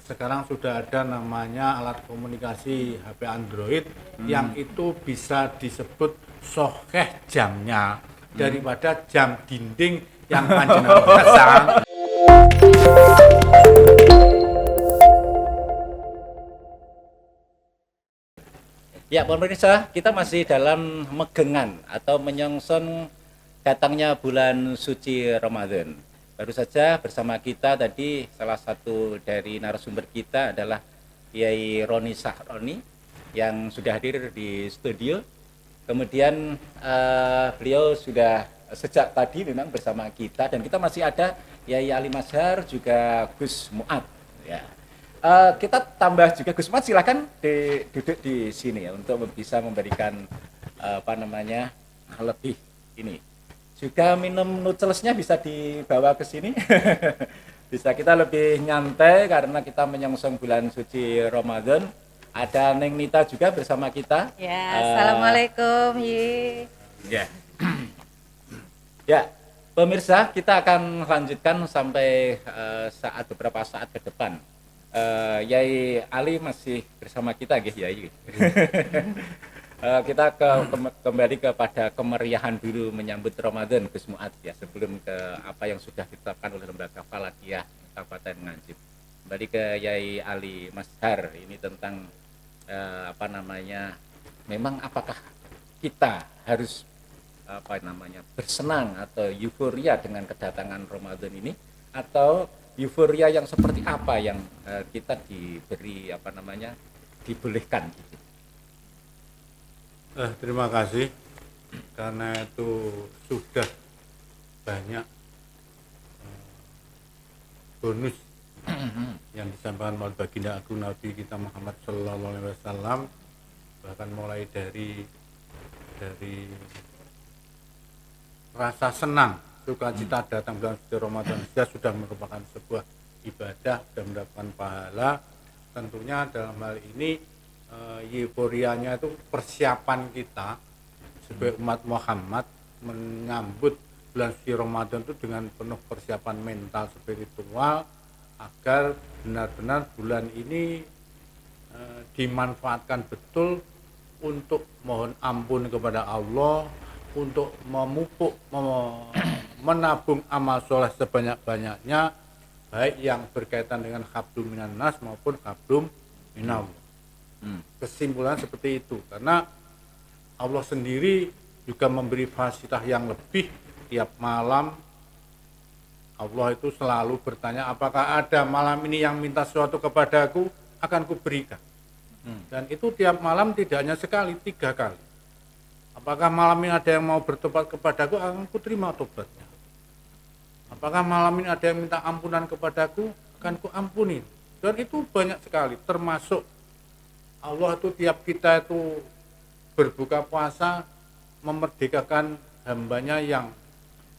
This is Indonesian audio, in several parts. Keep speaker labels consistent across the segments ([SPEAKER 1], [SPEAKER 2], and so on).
[SPEAKER 1] sekarang sudah ada namanya alat komunikasi HP Android yang itu bisa disebut sokeh jamnya daripada jam dinding yang panjenengan pasang.
[SPEAKER 2] Ya, pemirsa, kita masih dalam megengan atau menyongsong datangnya bulan suci Ramadan. Baru saja bersama kita tadi salah satu dari narasumber kita adalah Kiai Roni Sahroni yang sudah hadir di studio. Kemudian beliau sudah sejak tadi memang bersama kita dan kita masih ada Yai Ali Mazhar juga Gus Muad. Ya. Kita tambah juga Gus Muad, silakan duduk di sini ya untuk bisa memberikan lebih ini. Juga minum nucelsnya bisa dibawa ke sini. Bisa kita lebih nyantai karena kita menyongsong bulan suci Ramadan. Ada Neng Nita juga bersama kita.
[SPEAKER 3] Ya, assalamualaikum.
[SPEAKER 2] Ya. Ya, pemirsa, kita akan lanjutkan sampai beberapa saat ke depan. Yai Ali masih bersama kita, Yai. Kita kembali kepada kemeriahan dulu menyambut Ramadan, Gus Muad ya, sebelum ke apa yang sudah ditetapkan oleh Lembaga Falakiyah Kabupaten Nganjuk. Kembali ke Yai Ali Mazhar, ini tentang memang apakah kita harus bersenang atau euforia dengan kedatangan Ramadan ini, atau euforia yang seperti apa yang kita diberi dibolehkan gitu.
[SPEAKER 1] Terima kasih karena itu sudah banyak bonus yang disampaikan oleh baginda agung Nabi kita Muhammad Sallallahu Alaihi Wasallam, bahkan mulai dari rasa senang, sukacita datang bulan suci Ramadan saja sudah merupakan sebuah ibadah dan mendapatkan pahala. Tentunya dalam hal ini euforianya itu persiapan kita sebagai umat Muhammad menyambut bulan suci Ramadan itu dengan penuh persiapan mental spiritual agar benar-benar bulan ini dimanfaatkan betul untuk mohon ampun kepada Allah, untuk memupuk, menabung amal soleh sebanyak-banyaknya, baik yang berkaitan dengan hablum minan nas maupun hablum minallah. Kesimpulan seperti itu, karena Allah sendiri juga memberi fasilitas yang lebih. Tiap malam Allah itu selalu bertanya, apakah ada malam ini yang minta sesuatu kepadaku, akan kuberikan. Dan itu tiap malam tidak hanya sekali, 3 kali. Apakah malam ini ada yang mau bertobat kepadaku, akan kuterima tobatnya. Apakah malam ini ada yang minta ampunan kepadaku, akan kuampuni. Dan itu banyak sekali, termasuk Allah itu tiap kita itu berbuka puasa memerdekakan hambanya yang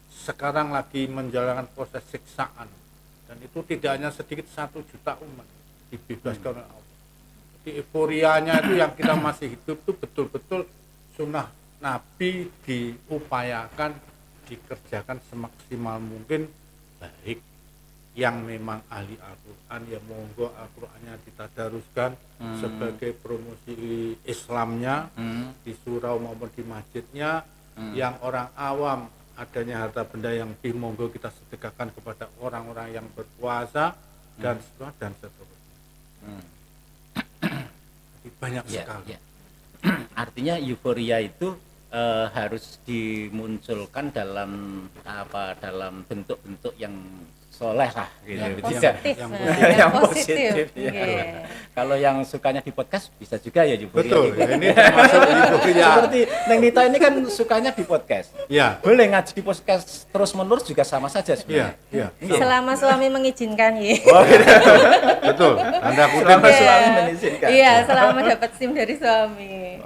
[SPEAKER 1] sekarang lagi menjalankan proses siksaan, dan itu tidak hanya sedikit, 1 juta umat dibebaskan oleh Allah. Jadi euforianya itu yang kita masih hidup itu betul-betul sunnah Nabi diupayakan, dikerjakan semaksimal mungkin. Baik yang memang ahli Al-Quran, ya monggo Al-Qurannya ditadaruskan sebagai promosi Islamnya di surau maupun di masjidnya. Yang orang awam adanya harta benda yang lebih, monggo kita sedekahkan kepada orang-orang yang berpuasa dan seterusnya. Jadi banyak sekali.
[SPEAKER 2] Ya. Artinya euforia itu harus dimunculkan dalam bentuk-bentuk yang soleh lah gitu.
[SPEAKER 3] Yang positif.
[SPEAKER 2] Ya. Kalau yang sukanya di podcast bisa juga ya euforia.
[SPEAKER 1] Betul,
[SPEAKER 2] gitu.
[SPEAKER 1] ini termasuk euforia.
[SPEAKER 2] Seperti Neng Nita ini kan sukanya di podcast.
[SPEAKER 1] Ya.
[SPEAKER 2] Boleh ngaji di podcast terus-menerus juga sama saja sebenarnya.
[SPEAKER 1] Iya.
[SPEAKER 3] Selama suami mengizinkan,
[SPEAKER 1] Betul. Anda
[SPEAKER 2] Selama suami mengizinkan.
[SPEAKER 3] Iya, selama dapat SIM dari suami.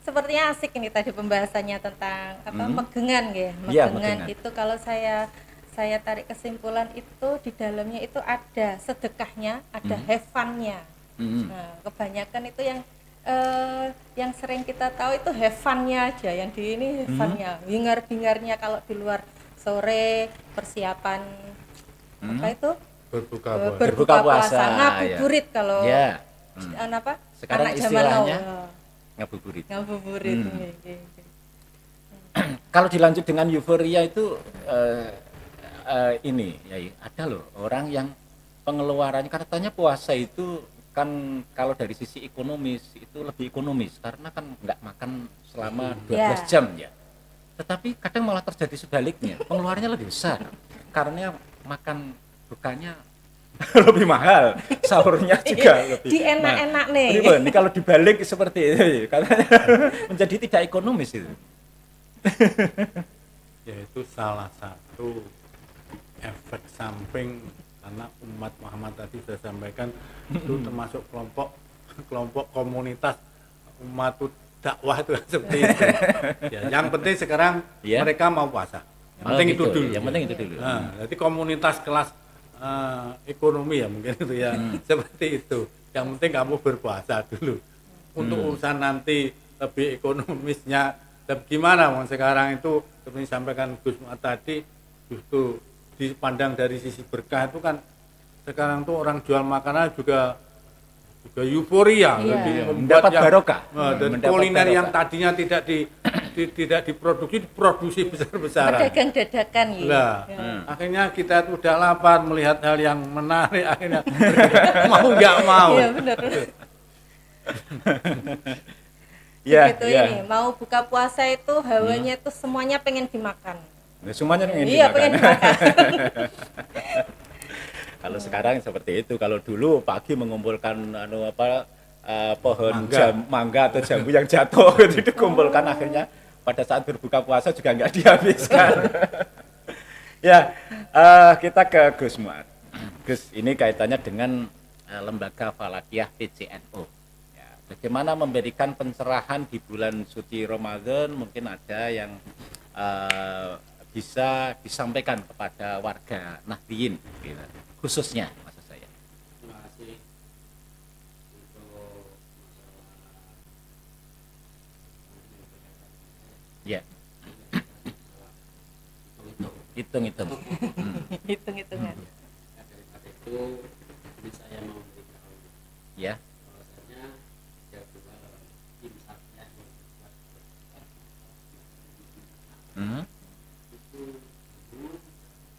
[SPEAKER 3] Sepertinya asik ini tadi pembahasannya tentang megengan ya. Megengan itu kalau saya tarik kesimpulan itu di dalamnya itu ada sedekahnya, ada have fun-nya. Nah, kebanyakan itu yang sering kita tahu itu have fun-nya aja, yang di ini have fun-nya. Bingar-bingarnya kalau di luar sore persiapan apa itu?
[SPEAKER 1] berbuka puasa.
[SPEAKER 3] berbuka puasa,
[SPEAKER 2] puasa,
[SPEAKER 3] ngabuburit kalau
[SPEAKER 2] Ya.
[SPEAKER 3] apa?
[SPEAKER 2] Sekarang
[SPEAKER 3] anak zaman now.
[SPEAKER 2] istilahnya ngabuburit.
[SPEAKER 3] Ngabuburit. Nggih.
[SPEAKER 2] Kalau dilanjut dengan euforia itu ini ya ada loh orang yang pengeluarannya katanya puasa itu kan kalau dari sisi ekonomis itu lebih ekonomis karena kan nggak makan selama 12 jam ya. Tetapi kadang malah terjadi sebaliknya, pengeluarannya lebih besar karena makan bukanya lebih mahal, sahurnya juga lebih.
[SPEAKER 3] Di enak-enak nih.
[SPEAKER 2] Ini kalau dibalik seperti itu, katanya menjadi tidak ekonomis itu.
[SPEAKER 1] Yaitu salah satu efek samping karena umat Muhammad tadi saya sampaikan itu termasuk kelompok komunitas umat dakwah itu seperti itu. Ya, yang penting sekarang
[SPEAKER 2] Ya.
[SPEAKER 1] mereka mau puasa. Yang penting
[SPEAKER 2] gitu.
[SPEAKER 1] itu dulu.
[SPEAKER 2] Yang penting itu dulu.
[SPEAKER 1] Nah, jadi komunitas kelas ekonomi ya mungkin itu ya seperti itu. Yang penting kamu berpuasa dulu. Untuk urusan nanti lebih ekonomisnya gimana? Sekarang itu seperti disampaikan Gus Muhammad tadi justru dipandang dari sisi berkah itu kan sekarang tuh orang jual makanan juga euforia, jadi membuat
[SPEAKER 2] Mendapat barokah.
[SPEAKER 1] dan
[SPEAKER 2] Mendapat
[SPEAKER 1] kuliner
[SPEAKER 2] barokah.
[SPEAKER 1] yang tadinya tidak diproduksi besar-besaran.
[SPEAKER 3] Pedagang dadakan ya.
[SPEAKER 1] Lah, akhirnya kita itu udah lapar melihat hal yang menarik, akhirnya mau nggak mau.
[SPEAKER 3] Iya benar.
[SPEAKER 2] Ya,
[SPEAKER 3] Begitu
[SPEAKER 2] ya.
[SPEAKER 3] ini, mau buka puasa itu hawanya itu semuanya pengen dimakan.
[SPEAKER 2] Nah, semuanya pengen
[SPEAKER 3] Iya,
[SPEAKER 2] dimakan.
[SPEAKER 3] pengen dimakan.
[SPEAKER 2] Kalau sekarang seperti itu, kalau dulu pagi mengumpulkan pohon
[SPEAKER 1] Mangga.
[SPEAKER 2] mangga atau jambu yang jatuh itu dikumpulkan akhirnya pada saat berbuka puasa juga nggak dihabiskan. Ya, kita ke Gus Muad. Gus, ini kaitannya dengan lembaga Falakiyah PCNO. Ya, bagaimana memberikan pencerahan di bulan suci Ramadan, mungkin ada yang bisa disampaikan kepada warga Nahdliyin, gitu. Khususnya maksud saya.
[SPEAKER 4] Terima kasih untuk
[SPEAKER 2] Ya,
[SPEAKER 4] hitung-hitung.
[SPEAKER 2] hitung-hitung.
[SPEAKER 3] Hitung-hitungan.
[SPEAKER 4] Nah, daripada itu ini saya mau memberitahu
[SPEAKER 2] Ya,
[SPEAKER 4] bahwasanya jadwal imsaknya yang dibuat
[SPEAKER 2] hmm.
[SPEAKER 4] itu dulu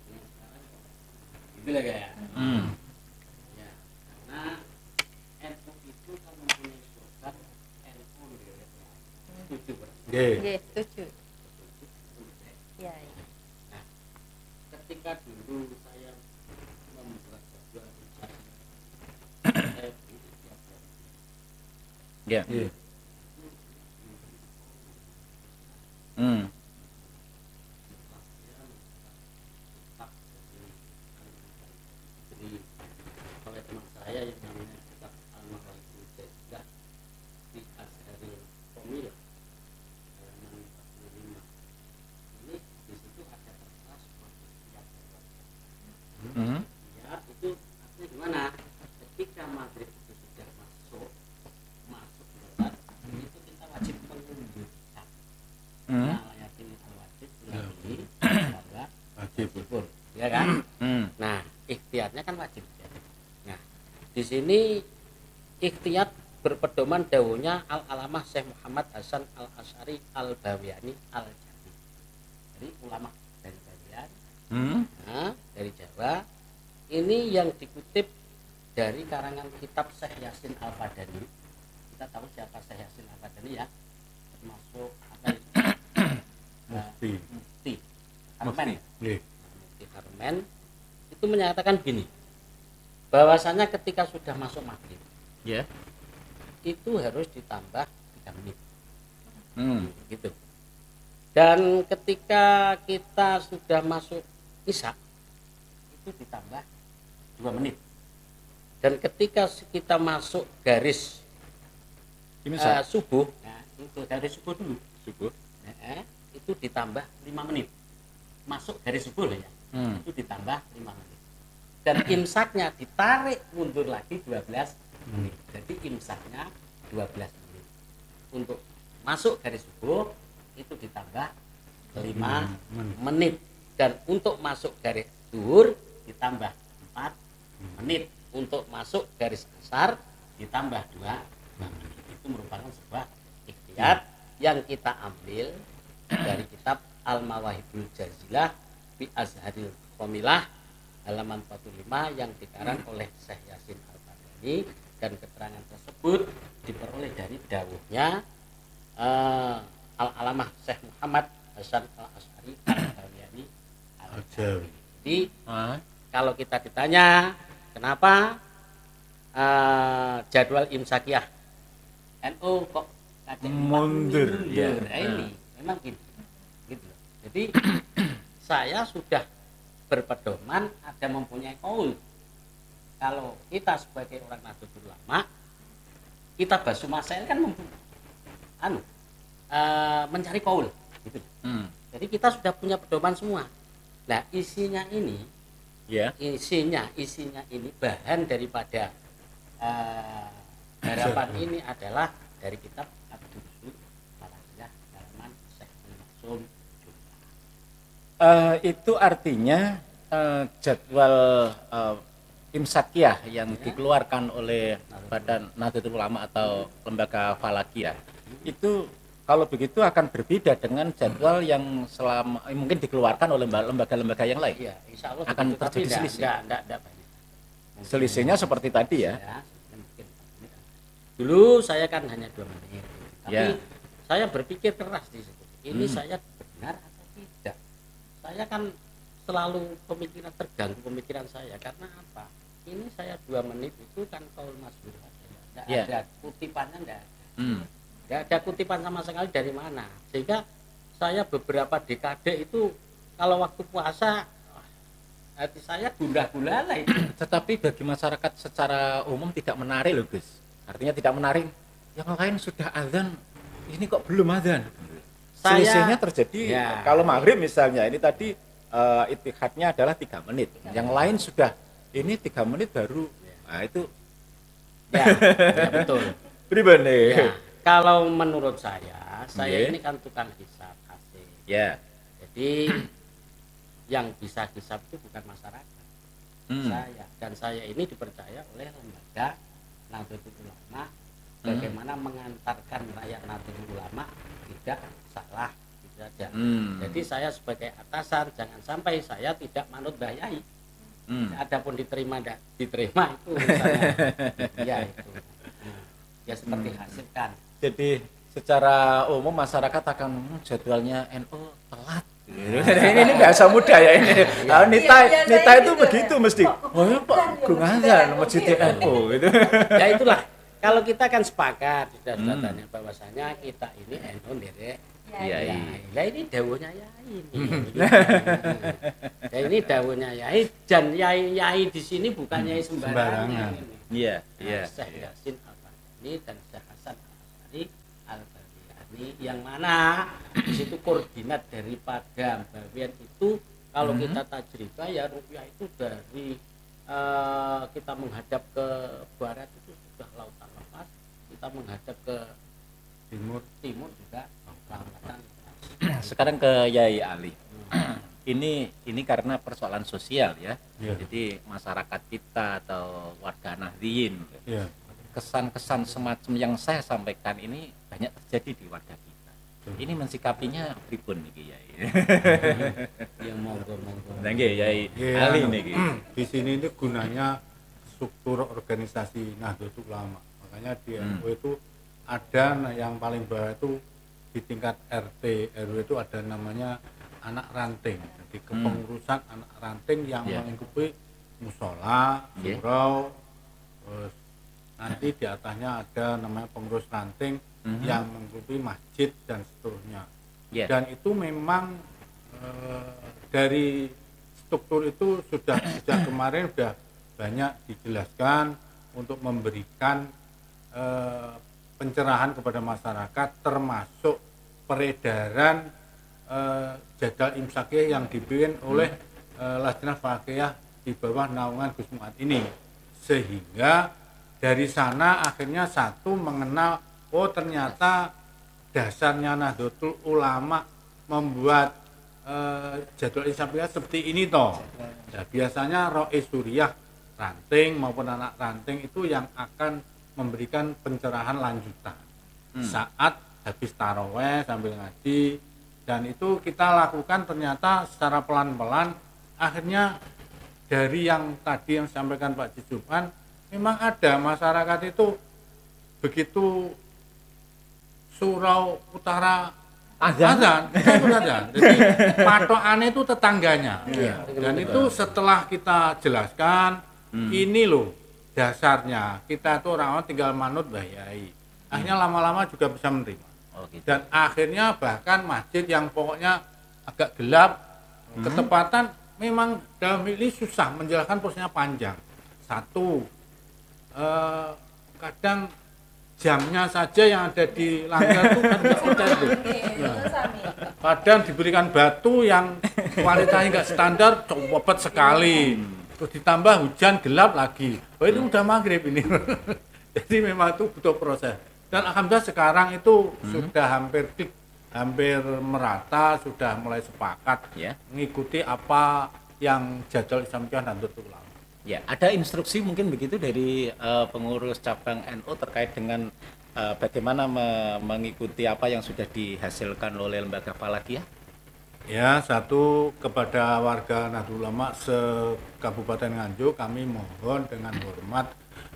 [SPEAKER 4] dengan sekarang gitu lah ya. Ya, karena NU itu kan mempunyai slogan NU setuju berarti.
[SPEAKER 1] Nggih.
[SPEAKER 3] Nggih, setuju. Ya, ya.
[SPEAKER 4] Nah, ketika dulu saya membuat jadwal imsak saya pilih tiap bulan.
[SPEAKER 2] Ya.
[SPEAKER 1] Nggih.
[SPEAKER 2] Hmm.
[SPEAKER 4] Jadi oleh teman saya yang namanya kitab Al-Maghribi Jazdah di Azharil Komil halaman 45. Ini di situ ada tertera sebagai tiap bulan.
[SPEAKER 2] Hmm.
[SPEAKER 4] Ya, itu artinya gimana? Ketika maghrib itu sudah masuk bulan, itu kita wajib menunjukkan
[SPEAKER 2] Hmm.
[SPEAKER 4] ayatin al-wajib
[SPEAKER 1] Ya.
[SPEAKER 4] lagi bahwa
[SPEAKER 1] Wajib.
[SPEAKER 4] syukur, ya kan?
[SPEAKER 2] Hmm.
[SPEAKER 4] Nah, ikhtiarnya kan wajib. Nah, di sini ikhtiar berpedoman dawuhnya Al-Alamah Syekh Muhammad Hasan Al-Asy'ari Al-Bawiyani Al-Jami. Jadi ulama dari Bawian,
[SPEAKER 2] Hmm.
[SPEAKER 4] nah, dari Jawa. Ini yang dikutip dari karangan kitab Syekh Yasin Al-Fadani. Kita tahu siapa Syekh Yasin Al-Fadani ya? Termasuk apa itu?
[SPEAKER 1] Mufti.
[SPEAKER 4] Mufti Karmen.
[SPEAKER 1] Nggih.
[SPEAKER 4] Mufti Karmen itu menyatakan gini, bahwasanya ketika sudah masuk maghrib
[SPEAKER 2] Ya.
[SPEAKER 4] itu harus ditambah 3 menit
[SPEAKER 2] Hmm.
[SPEAKER 4] gitu. Dan ketika kita sudah masuk isya itu ditambah 2 menit. Dan ketika kita masuk garis
[SPEAKER 2] Ini
[SPEAKER 4] subuh, nah, itu garis subuh dulu,
[SPEAKER 2] subuh.
[SPEAKER 4] itu ditambah 5 menit. Masuk garis subuh loh ya.
[SPEAKER 2] Hmm.
[SPEAKER 4] Itu ditambah 5 menit. Dan imsaknya ditarik mundur lagi 12 menit. Jadi imsaknya 12 menit. Untuk masuk garis subuh itu ditambah 5 menit. Dan untuk masuk garis zuhur ditambah 4 menit untuk masuk garis asar ditambah 2 menit. Itu merupakan sebuah ikhtiar yang kita ambil dari kitab Al-Mawahibul Jazilah fi Azharil Khomilah halaman 45 yang dikarang oleh Syekh Yasin Al-Bani, dan keterangan tersebut diperoleh dari dawuhnya Al-Alamah Syekh Muhammad Hasan Al-Asy'ari Al-Bawiyani Al-Jawi. Jadi kalau kita ditanya kenapa jadwal imsakiyah NU kok
[SPEAKER 2] mundur ya.
[SPEAKER 4] Nah, ini memang gitu. Jadi saya sudah berpedoman ada mempunyai kaul. Kalau kita sebagai orang Nahdlatul Ulama, kita Basu Masail kan mencari kaul gitu. Jadi kita sudah punya pedoman semua. Nah, isinya ini bahan daripada harapan ini adalah dari kitab Ad-Durusul Falakiyah halaman Syekh Maksum.
[SPEAKER 2] Itu artinya jadwal imsakiyah yang dikeluarkan oleh Badan Nahdlatul Ulama atau Lembaga Falakiyah itu kalau begitu akan berbeda dengan jadwal yang selama mungkin dikeluarkan oleh lembaga-lembaga yang lain.
[SPEAKER 4] Iya, insya Allah
[SPEAKER 2] akan
[SPEAKER 4] begitu,
[SPEAKER 2] terjadi selisih.
[SPEAKER 4] Enggak banyak.
[SPEAKER 2] Selisihnya seperti tadi ya.
[SPEAKER 4] Dulu saya kan hanya 2 menit. Tapi
[SPEAKER 2] Ya.
[SPEAKER 4] saya berpikir keras di situ. Ini saya benar atau tidak? Saya kan selalu terganggu pemikiran saya karena apa? Ini saya 2 menit itu kan kaul masyhur. Enggak ada kutipannya, enggak ada kutipan sama sekali dari mana. Sehingga saya beberapa dekade itu kalau waktu puasa hati saya gundah gulana itu.
[SPEAKER 2] Tetapi bagi masyarakat secara umum tidak menarik loh Gus. Artinya tidak menarik. Yang lain sudah azan, ini kok belum azan. Selisihnya terjadi kalau maghrib misalnya ini tadi itihadnya adalah 3 menit. Yang lain sudah ini 3 menit baru. Nah itu
[SPEAKER 4] ya betul.
[SPEAKER 2] Pribadi.
[SPEAKER 4] Ya, kalau menurut saya ini kan tukang hisab hasil.
[SPEAKER 2] Ya.
[SPEAKER 4] Jadi yang bisa hisab itu bukan masyarakat. Dan saya ini dipercaya oleh lembaga Nahdlatul Ulama bagaimana mengantarkan rakyat Nahdlatul Ulama tidak salah gitu saja. Jadi saya sebagai atasan jangan sampai saya tidak manut Mbah Yai. Adapun diterima tidak diterima itu ya itu. Ya seperti hasilkan.
[SPEAKER 2] Jadi secara umum masyarakat akan jadwalnya NU telat. Ini bahasa muda ya ini. Nita itu begitu mesti. Oh ya Pak, Gungasan masjid NU gitu.
[SPEAKER 4] Ya itulah. Kalau kita kan sepakat sudah tanya bahwasanya kita ini NU nderek.
[SPEAKER 2] Iya.
[SPEAKER 4] Ya ini dawuhnya Yai ini. Ya ini dawuhnya Yai dan Yai di sini bukan Yai sembarangan.
[SPEAKER 2] Iya.
[SPEAKER 4] Syekh Yasin Al-Bani dan Syekh Hasan Al-Asy'ari Al-Bawiyani yang mana di situ koordinat daripada Bawian itu kalau kita tajribah ya rupiah itu dari kita menghadap ke barat itu sudah lautan lepas, kita menghadap ke timur juga lautan lepas.
[SPEAKER 2] Sekarang ke Yai Ali. Ini karena persoalan sosial ya. Jadi masyarakat kita atau warga Nahdliyin. Kesan-kesan semacam yang saya sampaikan ini banyak terjadi di warga kita. Ini mensikapinya pripun niki Yai?
[SPEAKER 4] Yang monggo.
[SPEAKER 2] Nggih Yai Ali niki.
[SPEAKER 1] Di sini ini gunanya struktur organisasi Nahdlatul Ulama. Makanya di NU itu ada yang paling bawah itu di tingkat RT RW itu ada namanya anak ranting. Jadi kepengurusan anak ranting yang mengikuti musola, surau, terus nanti di atasnya ada namanya pengurus ranting yang mengikuti masjid dan seterusnya. Dan itu memang dari struktur itu sudah sejak kemarin sudah banyak dijelaskan untuk memberikan pencerahan kepada masyarakat termasuk peredaran jadwal imsakiyah yang dibikin oleh Lajnah Falakiyah di bawah naungan Gus Muad ini, sehingga dari sana akhirnya satu mengenal ternyata dasarnya Nahdlatul Ulama membuat jadwal imsakiyah seperti ini toh. Nah, biasanya Rois Suriah ranting maupun anak ranting itu yang akan memberikan pencerahan lanjutan saat habis taraweh sambil ngaji, dan itu kita lakukan ternyata secara pelan-pelan. Akhirnya dari yang tadi yang disampaikan Pak Jujupan, memang ada masyarakat itu begitu surau utara azan. Jadi patokannya itu tetangganya. Dan itu setelah kita jelaskan, ini loh dasarnya. Kita tuh orang tinggal manut Mbah Yai. Akhirnya lama-lama juga bisa menerima.
[SPEAKER 2] Gitu.
[SPEAKER 1] Dan akhirnya bahkan masjid yang pokoknya agak gelap, ketepatan memang dalam ini susah menjelaskan prosesnya panjang. Satu, kadang jamnya saja yang ada di langgar itu kan nggak percaya tuh. Kadang diberikan batu yang kualitasnya nggak standar, copot sekali. Terus ditambah hujan gelap lagi. Oh itu udah maghrib ini. Jadi memang itu butuh proses. Dan alhamdulillah sekarang itu sudah hampir merata, sudah mulai sepakat mengikuti apa yang jadwal disampaikan dan ulama.
[SPEAKER 2] Ya, ada instruksi mungkin begitu dari pengurus cabang NU terkait dengan bagaimana mengikuti apa yang sudah dihasilkan oleh lembaga Falakiyah?
[SPEAKER 1] Ya, satu kepada warga Nahdlatul Ulama se-Kabupaten Nganjuk, kami mohon dengan hormat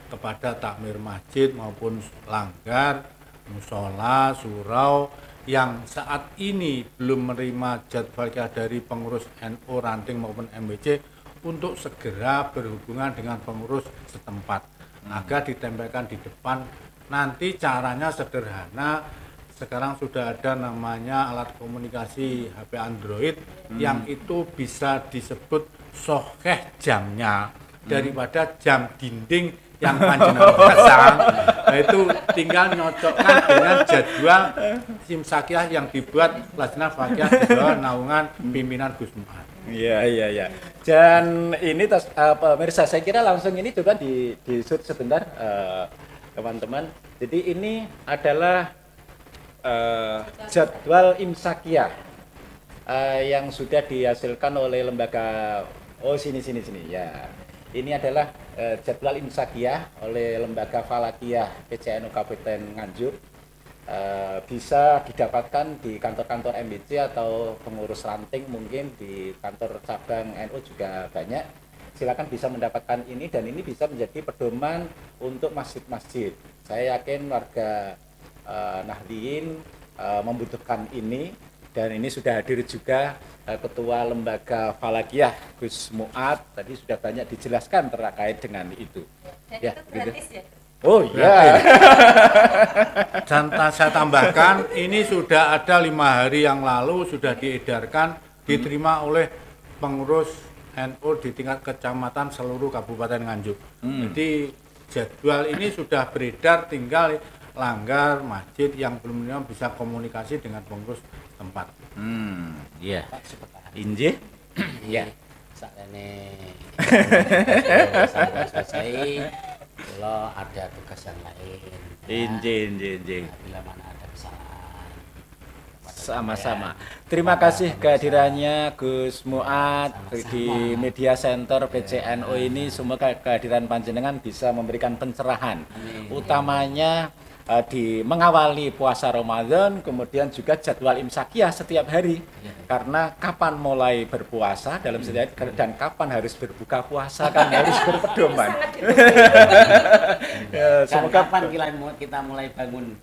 [SPEAKER 1] kepada takmir masjid maupun langgar, musola, surau yang saat ini belum menerima jadwal dari pengurus NU ranting maupun MBC untuk segera berhubungan dengan pengurus setempat agar ditempelkan di depan. Nanti caranya sederhana, sekarang sudah ada namanya alat komunikasi HP Android yang itu bisa disebut soheh jamnya daripada jam dinding yang panjenengan pasang. Nah, itu tinggal nyocokkan dengan jadwal Simsakiyah yang dibuat Lajnah Fakiyah di bawah naungan pimpinan Gus Mu'ad.
[SPEAKER 2] Iya. Dan ini pemirsa, saya kira langsung ini coba di shoot sebentar teman-teman. Jadi ini adalah jadwal Imsakiyah yang sudah dihasilkan oleh lembaga sini ya. Ini adalah jadwal Imsakiyah oleh lembaga Falakiyah PCNU Kabupaten Nganjuk. Bisa didapatkan di kantor-kantor MBC atau pengurus ranting, mungkin di kantor cabang NU juga banyak. Silakan bisa mendapatkan ini, dan ini bisa menjadi pedoman untuk masjid-masjid. Saya yakin warga Nahdliyin membutuhkan ini, dan ini sudah hadir juga Ketua Lembaga Falakiyah Gus Mu'ad. Tadi sudah banyak dijelaskan terkait dengan itu.
[SPEAKER 3] Dan itu gratis
[SPEAKER 2] gitu.
[SPEAKER 3] ya?
[SPEAKER 2] Oh iya.
[SPEAKER 1] Dan saya tambahkan, ini sudah ada 5 hari yang lalu sudah diedarkan, diterima oleh pengurus NU di tingkat kecamatan seluruh Kabupaten Nganjuk. Jadi jadwal ini sudah beredar, tinggal langgar masjid yang belum menerima bisa komunikasi dengan pengurus tempat.
[SPEAKER 2] Iya.
[SPEAKER 4] Pak sebentar.
[SPEAKER 2] Injih.
[SPEAKER 4] Iya. Sakjane sampai selesai, kalau ada tugas yang lain.
[SPEAKER 2] Injih.
[SPEAKER 4] Bila mana ada kesalahan.
[SPEAKER 2] Sama-sama. Terima kasih kehadirannya Gus Mu'ad di Media Center PCNU ini. Semoga kehadiran panjenengan bisa memberikan pencerahan. Utamanya di mengawali puasa Ramadan, kemudian juga jadwal Imsakiyah setiap hari. Karena kapan mulai berpuasa dalam setiap hari dan kapan harus berbuka puasa kan harus berpedoman.
[SPEAKER 4] Semoga kapan kita mulai bangun